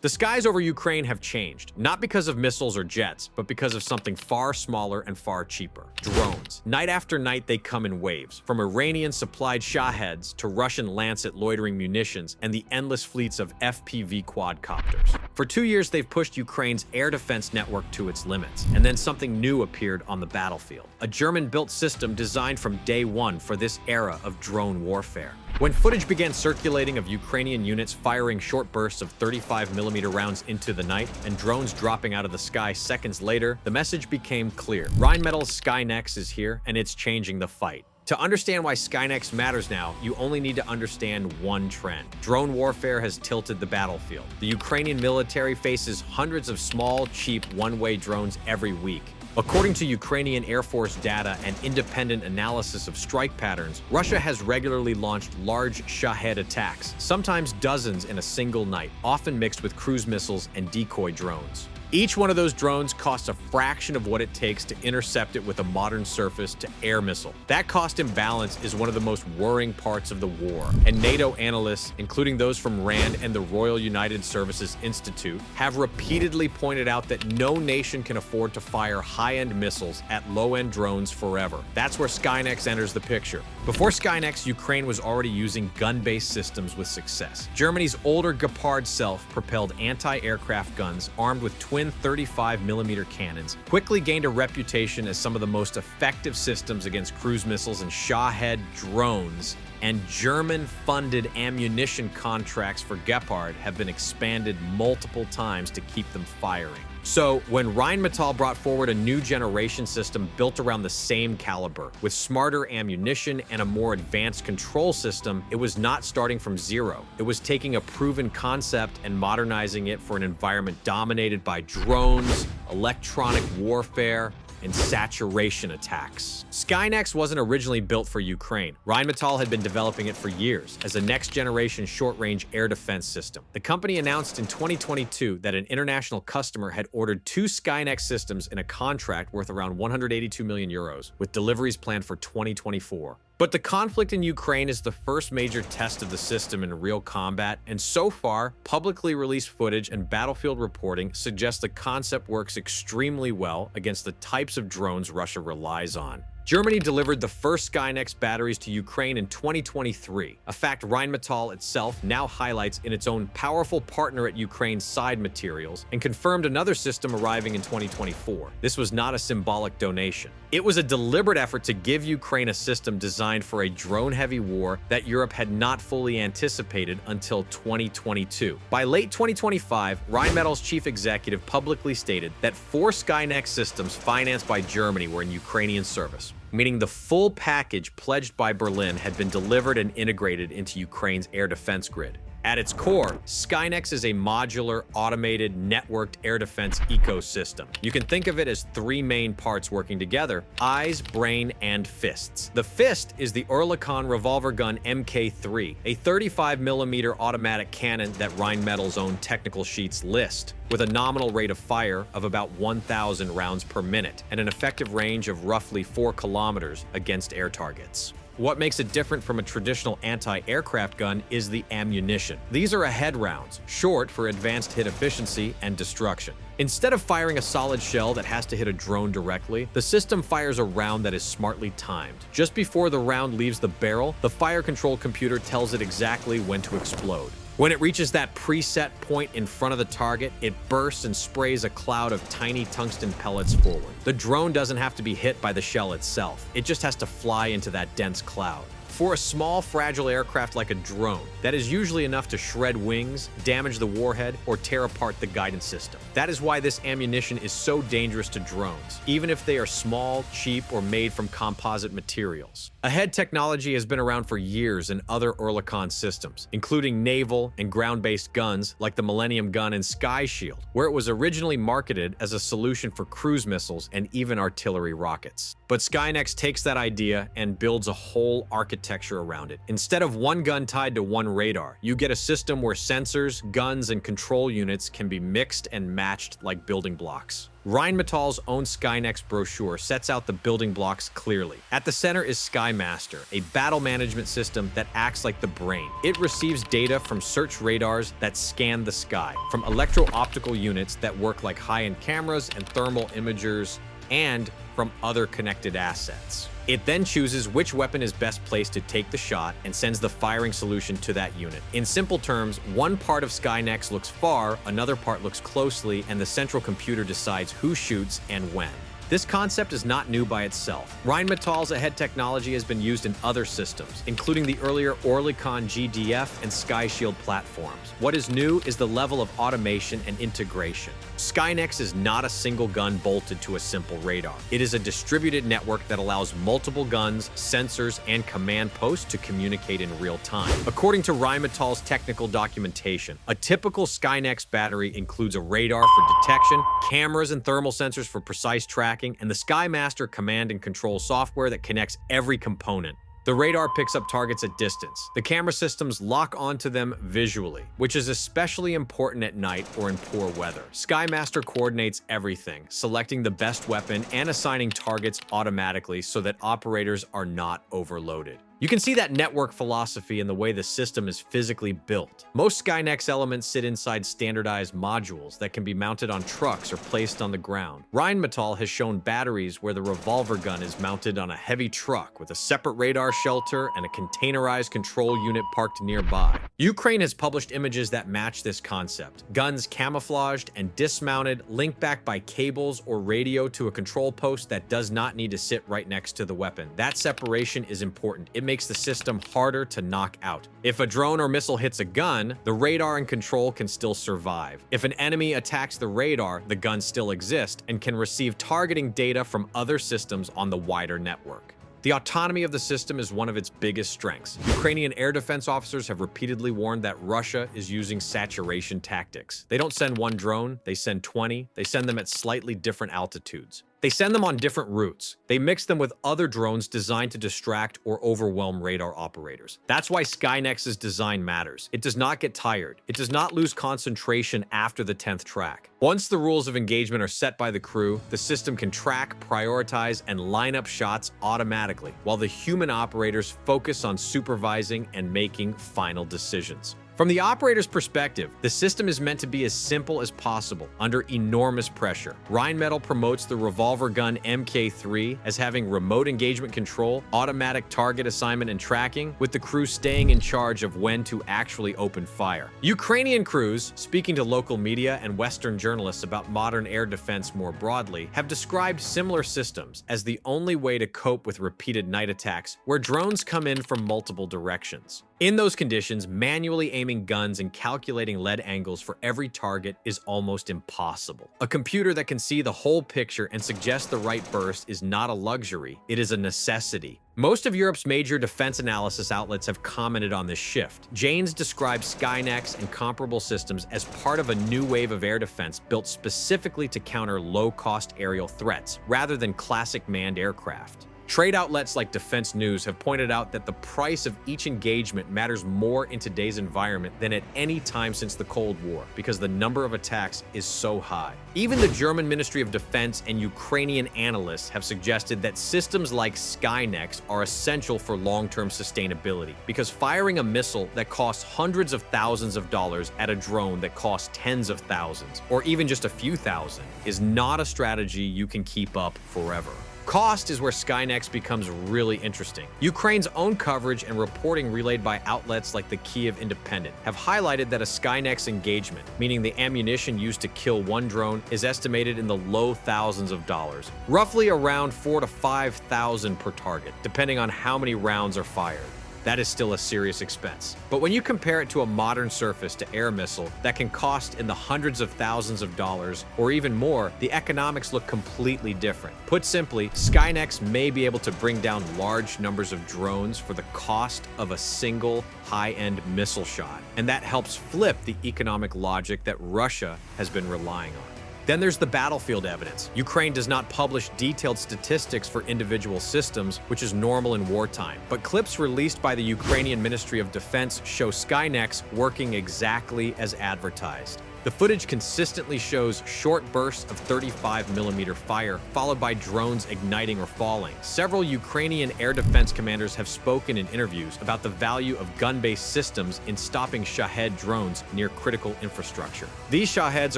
The skies over Ukraine have changed, not because of missiles or jets, but because of something far smaller and far cheaper: drones. Night after night, they come in waves, from Iranian-supplied Shaheds to Russian Lancet loitering munitions and the endless fleets of FPV quadcopters. For 2 years, they've pushed Ukraine's air defense network to its limits, and then something new appeared on the battlefield: a German-built system designed from day one for this era of drone warfare. When footage began circulating of Ukrainian units firing short bursts of 35mm rounds into the night and drones dropping out of the sky seconds later, the message became clear. Rheinmetall Skynex is here, and it's changing the fight. To understand why Skynex matters now, you only need to understand one trend. Drone warfare has tilted the battlefield. The Ukrainian military faces hundreds of small, cheap, one-way drones every week. According to Ukrainian Air Force data and independent analysis of strike patterns, Russia has regularly launched large Shahed attacks, sometimes dozens in a single night, often mixed with cruise missiles and decoy drones. Each one of those drones costs a fraction of what it takes to intercept it with a modern surface-to-air missile. That cost imbalance is one of the most worrying parts of the war, and NATO analysts, including those from RAND and the Royal United Services Institute, have repeatedly pointed out that no nation can afford to fire high-end missiles at low-end drones forever. That's where Skynex enters the picture. Before Skynex, Ukraine was already using gun-based systems with success. Germany's older Gepard self-propelled anti-aircraft guns, armed with twin 35mm cannons, quickly gained a reputation as some of the most effective systems against cruise missiles and Shahed drones, and German-funded ammunition contracts for Gepard have been expanded multiple times to keep them firing. So, when Rheinmetall brought forward a new generation system built around the same caliber, with smarter ammunition and a more advanced control system, it was not starting from zero. It was taking a proven concept and modernizing it for an environment dominated by drones, electronic warfare, and saturation attacks. Skynex wasn't originally built for Ukraine. Rheinmetall had been developing it for years as a next-generation short-range air defense system. The company announced in 2022 that an international customer had ordered 2 Skynex systems in a contract worth around 182 million euros, with deliveries planned for 2024. But the conflict in Ukraine is the first major test of the system in real combat, and so far, publicly released footage and battlefield reporting suggest the concept works extremely well against the types of drones Russia relies on. Germany delivered the first Skynex batteries to Ukraine in 2023, a fact Rheinmetall itself now highlights in its own powerful partner at Ukraine's side materials, and confirmed another system arriving in 2024. This was not a symbolic donation. It was a deliberate effort to give Ukraine a system designed for a drone-heavy war that Europe had not fully anticipated until 2022. By late 2025, Rheinmetall's chief executive publicly stated that 4 Skynex systems financed by Germany were in Ukrainian service, meaning the full package pledged by Berlin had been delivered and integrated into Ukraine's air defense grid. At its core, Skynex is a modular, automated, networked air defense ecosystem. You can think of it as 3 main parts working together: eyes, brain, and fists. The fist is the Oerlikon revolver gun Mk3, a 35mm automatic cannon that Rheinmetall's own technical sheets list, with a nominal rate of fire of about 1,000 rounds per minute and an effective range of roughly 4 kilometers against air targets. What makes it different from a traditional anti-aircraft gun is the ammunition. These are Ahead rounds, short for advanced hit efficiency and destruction. Instead of firing a solid shell that has to hit a drone directly, the system fires a round that is smartly timed. Just before the round leaves the barrel, the fire control computer tells it exactly when to explode. When it reaches that preset point in front of the target, it bursts and sprays a cloud of tiny tungsten pellets forward. The drone doesn't have to be hit by the shell itself. It just has to fly into that dense cloud. For a small, fragile aircraft like a drone, that is usually enough to shred wings, damage the warhead, or tear apart the guidance system. That is why this ammunition is so dangerous to drones, even if they are small, cheap, or made from composite materials. Ahead technology has been around for years in other Oerlikon systems, including naval and ground-based guns like the Millennium Gun and Sky Shield, where it was originally marketed as a solution for cruise missiles and even artillery rockets. But Skynex takes that idea and builds a whole architecture around it. Instead of one gun tied to one radar, you get a system where sensors, guns, and control units can be mixed and matched like building blocks. Rheinmetall's own Skynex brochure sets out the building blocks clearly. At the center is Skymaster, a battle management system that acts like the brain. It receives data from search radars that scan the sky, from electro-optical units that work like high-end cameras and thermal imagers, and from other connected assets. It then chooses which weapon is best placed to take the shot and sends the firing solution to that unit. In simple terms, one part of Skynex looks far, another part looks closely, and the central computer decides who shoots and when. This concept is not new by itself. Rheinmetall's Ahead technology has been used in other systems, including the earlier Oerlikon GDF and Sky Shield platforms. What is new is the level of automation and integration. Skynex is not a single gun bolted to a simple radar. It is a distributed network that allows multiple guns, sensors, and command posts to communicate in real time. According to Rheinmetall's technical documentation, a typical Skynex battery includes a radar for detection, cameras and thermal sensors for precise tracking, and the Skymaster command and control software that connects every component. The radar picks up targets at distance. The camera systems lock onto them visually, which is especially important at night or in poor weather. Skymaster coordinates everything, selecting the best weapon and assigning targets automatically so that operators are not overloaded. You can see that network philosophy in the way the system is physically built. Most Skynex elements sit inside standardized modules that can be mounted on trucks or placed on the ground. Rheinmetall has shown batteries where the revolver gun is mounted on a heavy truck with a separate radar shelter and a containerized control unit parked nearby. Ukraine has published images that match this concept. Guns camouflaged and dismounted, linked back by cables or radio to a control post that does not need to sit right next to the weapon. That separation is important. It makes the system harder to knock out. If a drone or missile hits a gun, the radar and control can still survive. If an enemy attacks the radar, the gun still exists and can receive targeting data from other systems on the wider network. The autonomy of the system is one of its biggest strengths. Ukrainian air defense officers have repeatedly warned that Russia is using saturation tactics. They don't send one drone, they send 20. They send them at slightly different altitudes. They send them on different routes. They mix them with other drones designed to distract or overwhelm radar operators. That's why Skynex's design matters. It does not get tired. It does not lose concentration after the 10th track. Once the rules of engagement are set by the crew, the system can track, prioritize, and line up shots automatically, while the human operators focus on supervising and making final decisions. From the operator's perspective, the system is meant to be as simple as possible under enormous pressure. Rheinmetall promotes the revolver gun MK3 as having remote engagement control, automatic target assignment and tracking, with the crew staying in charge of when to actually open fire. Ukrainian crews, speaking to local media and Western journalists about modern air defense more broadly, have described similar systems as the only way to cope with repeated night attacks where drones come in from multiple directions. In those conditions, manually aiming guns and calculating lead angles for every target is almost impossible. A computer that can see the whole picture and suggest the right burst is not a luxury, it is a necessity. Most of Europe's major defense analysis outlets have commented on this shift. Janes describes Skynex and comparable systems as part of a new wave of air defense built specifically to counter low-cost aerial threats, rather than classic manned aircraft. Trade outlets like Defense News have pointed out that the price of each engagement matters more in today's environment than at any time since the Cold War, because the number of attacks is so high. Even the German Ministry of Defense and Ukrainian analysts have suggested that systems like Skynex are essential for long-term sustainability, because firing a missile that costs hundreds of thousands of dollars at a drone that costs tens of thousands, or even just a few thousand, is not a strategy you can keep up forever. Cost is where Skynex becomes really interesting. Ukraine's own coverage and reporting relayed by outlets like the Kyiv Independent have highlighted that a Skynex engagement, meaning the ammunition used to kill one drone, is estimated in the low thousands of dollars, roughly around 4,000 to 5,000 per target, depending on how many rounds are fired. That is still a serious expense. But when you compare it to a modern surface-to-air missile that can cost in the hundreds of thousands of dollars or even more, the economics look completely different. Put simply, Skynex may be able to bring down large numbers of drones for the cost of a single high-end missile shot, and that helps flip the economic logic that Russia has been relying on. Then there's the battlefield evidence. Ukraine does not publish detailed statistics for individual systems, which is normal in wartime. But clips released by the Ukrainian Ministry of Defense show Skynex working exactly as advertised. The footage consistently shows short bursts of 35mm fire, followed by drones igniting or falling. Several Ukrainian air defense commanders have spoken in interviews about the value of gun-based systems in stopping Shahed drones near critical infrastructure. These Shaheds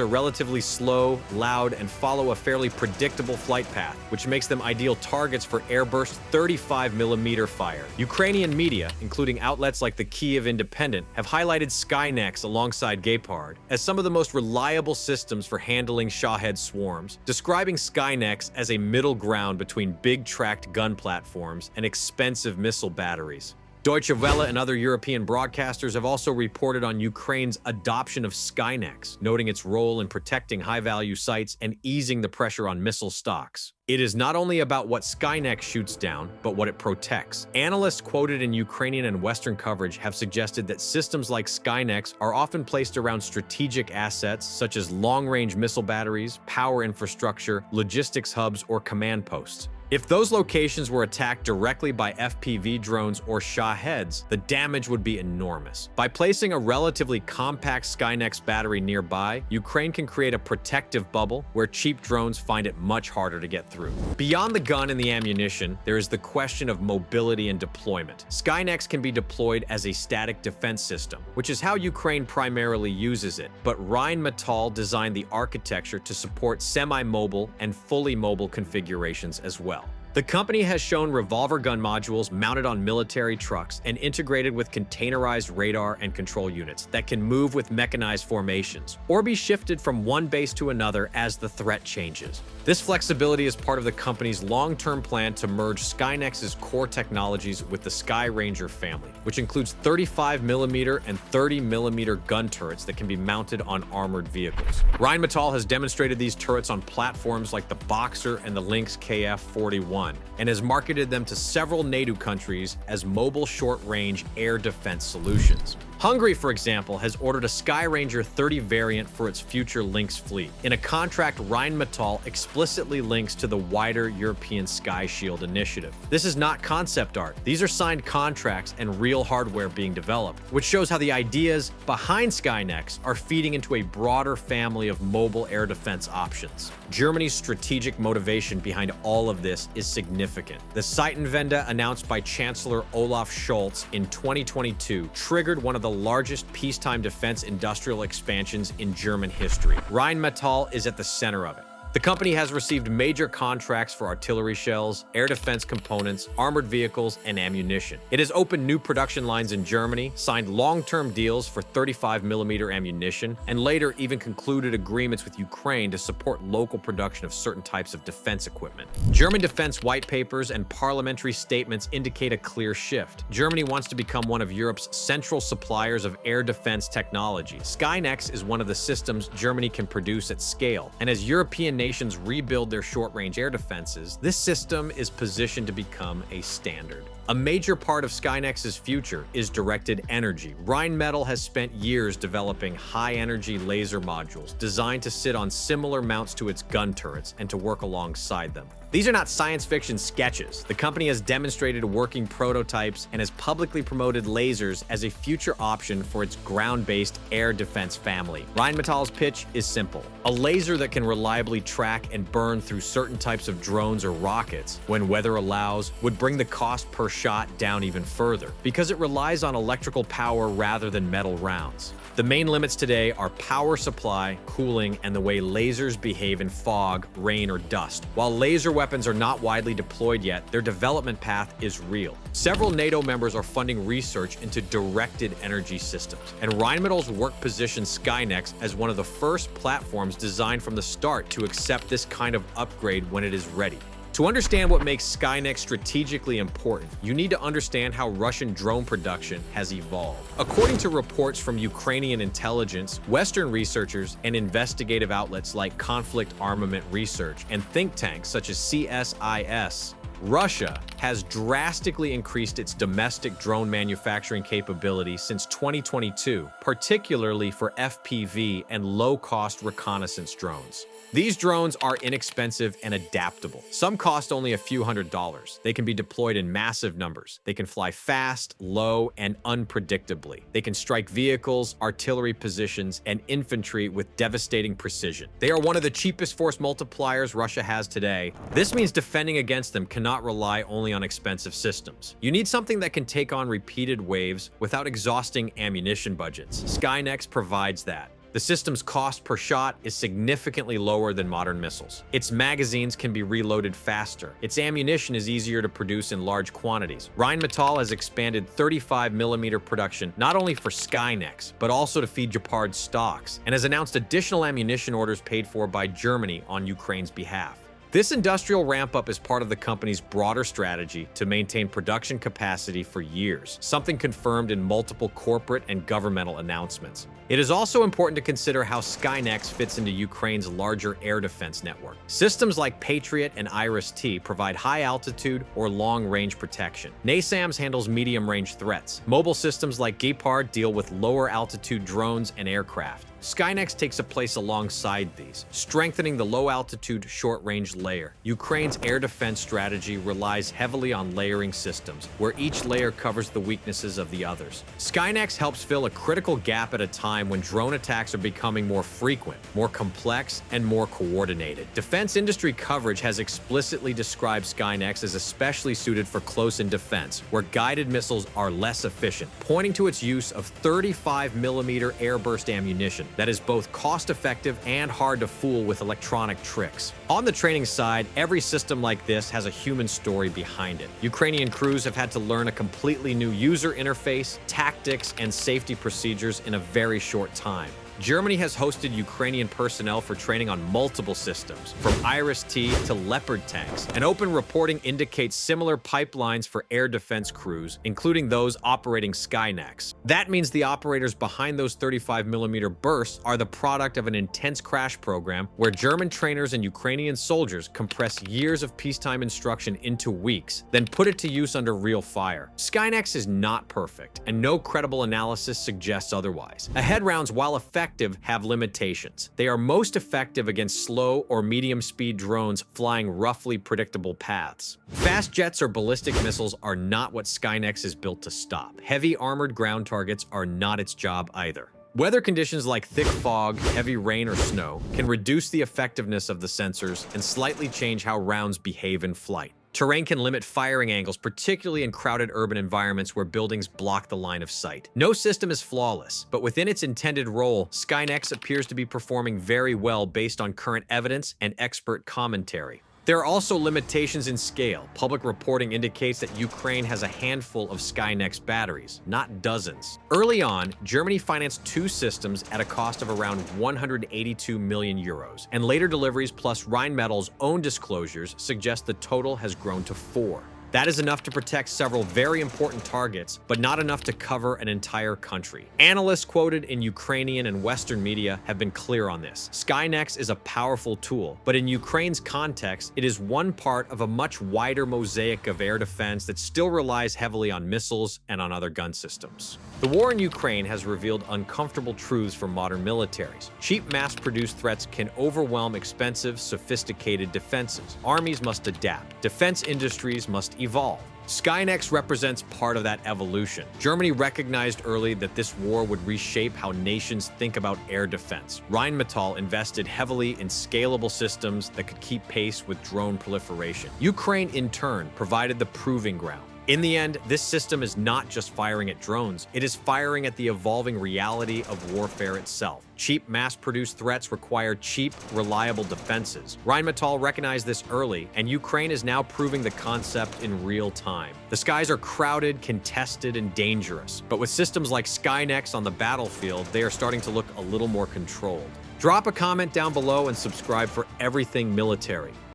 are relatively slow, loud, and follow a fairly predictable flight path, which makes them ideal targets for airburst 35mm fire. Ukrainian media, including outlets like the Kyiv Independent, have highlighted Skynex alongside Gepard as some of the most reliable systems for handling Shahed swarms, describing Skynex as a middle ground between big tracked gun platforms and expensive missile batteries. Deutsche Welle and other European broadcasters have also reported on Ukraine's adoption of Skynex, noting its role in protecting high-value sites and easing the pressure on missile stocks. It is not only about what Skynex shoots down, but what it protects. Analysts quoted in Ukrainian and Western coverage have suggested that systems like Skynex are often placed around strategic assets such as long-range missile batteries, power infrastructure, logistics hubs, or command posts. If those locations were attacked directly by FPV drones or Shaheds, the damage would be enormous. By placing a relatively compact Skynex battery nearby, Ukraine can create a protective bubble where cheap drones find it much harder to get through. Beyond the gun and the ammunition, there is the question of mobility and deployment. Skynex can be deployed as a static defense system, which is how Ukraine primarily uses it, but Rheinmetall designed the architecture to support semi-mobile and fully mobile configurations as well. The company has shown revolver gun modules mounted on military trucks and integrated with containerized radar and control units that can move with mechanized formations or be shifted from one base to another as the threat changes. This flexibility is part of the company's long-term plan to merge Skynex's core technologies with the Sky Ranger family, which includes 35mm and 30mm gun turrets that can be mounted on armored vehicles. Rheinmetall has demonstrated these turrets on platforms like the Boxer and the Lynx KF-41, and has marketed them to several NATO countries as mobile short-range air defense solutions. Hungary, for example, has ordered a Sky Ranger 30 variant for its future Lynx fleet. In a contract, Rheinmetall explicitly links to the wider European Sky Shield initiative. This is not concept art. These are signed contracts and real hardware being developed, which shows how the ideas behind Skynex are feeding into a broader family of mobile air defense options. Germany's strategic motivation behind all of this is significant. The Zeitenwende announced by Chancellor Olaf Scholz in 2022 triggered one of the largest peacetime defense industrial expansions in German history. Rheinmetall is at the center of it. The company has received major contracts for artillery shells, air defense components, armored vehicles, and ammunition. It has opened new production lines in Germany, signed long-term deals for 35mm ammunition, and later even concluded agreements with Ukraine to support local production of certain types of defense equipment. German defense white papers and parliamentary statements indicate a clear shift. Germany wants to become one of Europe's central suppliers of air defense technology. Skynex is one of the systems Germany can produce at scale, and as European nations rebuild their short-range air defenses, this system is positioned to become a standard. A major part of Skynex's future is directed energy. Rheinmetall has spent years developing high-energy laser modules designed to sit on similar mounts to its gun turrets and to work alongside them. These are not science fiction sketches. The company has demonstrated working prototypes and has publicly promoted lasers as a future option for its ground-based air defense family. Rheinmetall's pitch is simple. A laser that can reliably track and burn through certain types of drones or rockets, when weather allows, would bring the cost per shot down even further, because it relies on electrical power rather than metal rounds. The main limits today are power supply, cooling, and the way lasers behave in fog, rain, or dust. While laser weapons are not widely deployed yet, their development path is real. Several NATO members are funding research into directed energy systems, and Rheinmetall's work positions Skynex as one of the first platforms designed from the start to accept this kind of upgrade when it is ready. To understand what makes Skynex strategically important, you need to understand how Russian drone production has evolved. According to reports from Ukrainian intelligence, Western researchers and investigative outlets like Conflict Armament Research and think tanks such as CSIS, Russia has drastically increased its domestic drone manufacturing capability since 2022, particularly for FPV and low-cost reconnaissance drones. These drones are inexpensive and adaptable. Some cost only a few $100s. They can be deployed in massive numbers. They can fly fast, low, and unpredictably. They can strike vehicles, artillery positions, and infantry with devastating precision. They are one of the cheapest force multipliers Russia has today. This means defending against them cannot rely only on expensive systems. You need something that can take on repeated waves without exhausting ammunition budgets. Skynex provides that. The system's cost per shot is significantly lower than modern missiles. Its magazines can be reloaded faster. Its ammunition is easier to produce in large quantities. Rheinmetall has expanded 35mm production not only for Skynex, but also to feed Gepard stocks, and has announced additional ammunition orders paid for by Germany on Ukraine's behalf. This industrial ramp-up is part of the company's broader strategy to maintain production capacity for years, something confirmed in multiple corporate and governmental announcements. It is also important to consider how Skynex fits into Ukraine's larger air defense network. Systems like Patriot and Iris-T provide high-altitude or long-range protection. NASAMS handles medium-range threats. Mobile systems like Gepard deal with lower-altitude drones and aircraft. Skynex takes a place alongside these, strengthening the low-altitude, short-range layer. Ukraine's air defense strategy relies heavily on layering systems, where each layer covers the weaknesses of the others. Skynex helps fill a critical gap at a time when drone attacks are becoming more frequent, more complex, and more coordinated. Defense industry coverage has explicitly described Skynex as especially suited for close-in defense, where guided missiles are less efficient, pointing to its use of 35mm airburst ammunition that is both cost-effective and hard to fool with electronic tricks. On the training side, every system like this has a human story behind it. Ukrainian crews have had to learn a completely new user interface, tactics, and safety procedures in a very short time. Germany has hosted Ukrainian personnel for training on multiple systems, from Iris-T to Leopard tanks, and open reporting indicates similar pipelines for air defense crews, including those operating Skynex. That means the operators behind those 35mm bursts are the product of an intense crash program where German trainers and Ukrainian soldiers compress years of peacetime instruction into weeks, then put it to use under real fire. Skynex is not perfect, and no credible analysis suggests otherwise. Ahead rounds, while effective, have limitations. They are most effective against slow or medium-speed drones flying roughly predictable paths. Fast jets or ballistic missiles are not what Skynex is built to stop. Heavy armored ground targets are not its job either. Weather conditions like thick fog, heavy rain, or snow can reduce the effectiveness of the sensors and slightly change how rounds behave in flight. Terrain can limit firing angles, particularly in crowded urban environments where buildings block the line of sight. No system is flawless, but within its intended role, Skynex appears to be performing very well based on current evidence and expert commentary. There are also limitations in scale. Public reporting indicates that Ukraine has a handful of Skynex batteries, not dozens. Early on, Germany financed 2 systems at a cost of around 182 million euros, and later deliveries plus Rheinmetall's own disclosures suggest the total has grown to 4. That is enough to protect several very important targets, but not enough to cover an entire country. Analysts quoted in Ukrainian and Western media have been clear on this. Skynex is a powerful tool, but in Ukraine's context, it is one part of a much wider mosaic of air defense that still relies heavily on missiles and on other gun systems. The war in Ukraine has revealed uncomfortable truths for modern militaries. Cheap mass-produced threats can overwhelm expensive, sophisticated defenses. Armies must adapt. Defense industries must evolve. Skynex represents part of that evolution. Germany recognized early that this war would reshape how nations think about air defense. Rheinmetall invested heavily in scalable systems that could keep pace with drone proliferation. Ukraine, in turn, provided the proving ground. In the end, this system is not just firing at drones, it is firing at the evolving reality of warfare itself. Cheap, mass-produced threats require cheap, reliable defenses. Rheinmetall recognized this early, and Ukraine is now proving the concept in real time. The skies are crowded, contested, and dangerous, but with systems like Skynex on the battlefield, they are starting to look a little more controlled. Drop a comment down below and subscribe for everything military.